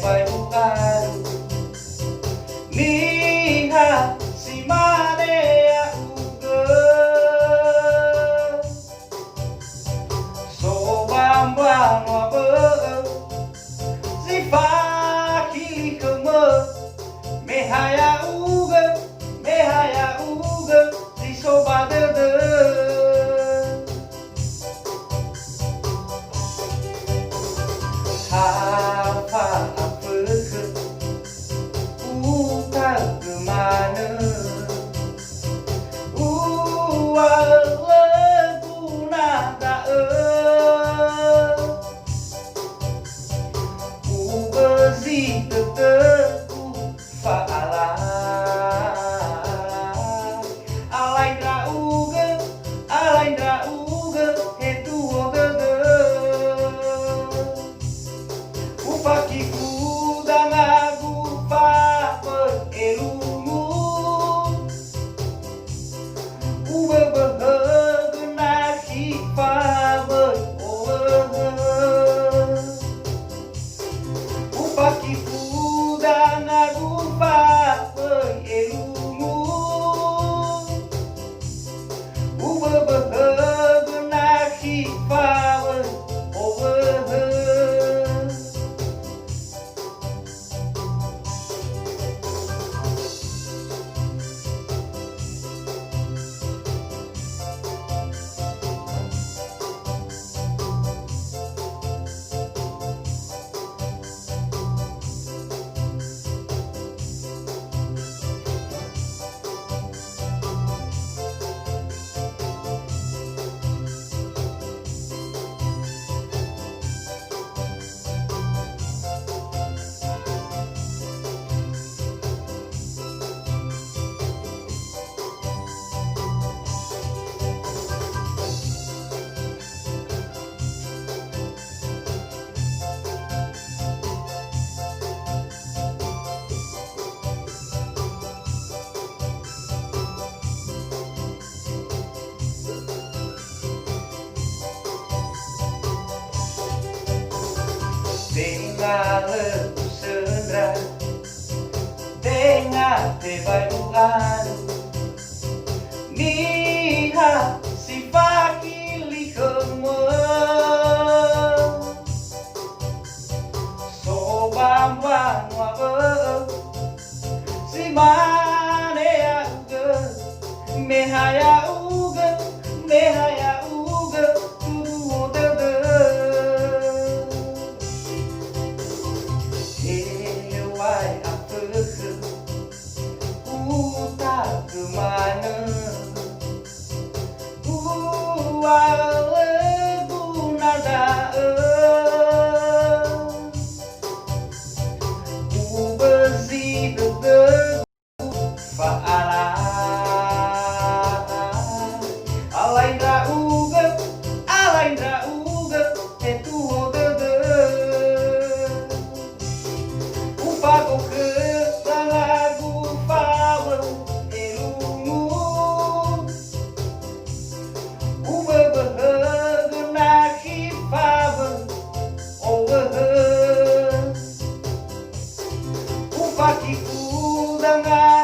vai voar. Liha si mane uga so bambang wabe si fakili keme mehaya uga si soba dede apa ke utar kemana walaupun nada bezi teteku faala alaindra uga hetu odede upakiku dan aku paper elumu ubebehegena hifaber upakiku dan aku paper elumu ubebehegena hifaber Dengar lebu sendra dengar te vai voar. Niha si fakili keme so bambang wabe si mane uga mehaya uga tudu odede vai afege utar kemana walaupun nada bezi dede faala alaindra uga hetu odede upago ke lagu power elumu ubebehegena hifaber upakiku dengan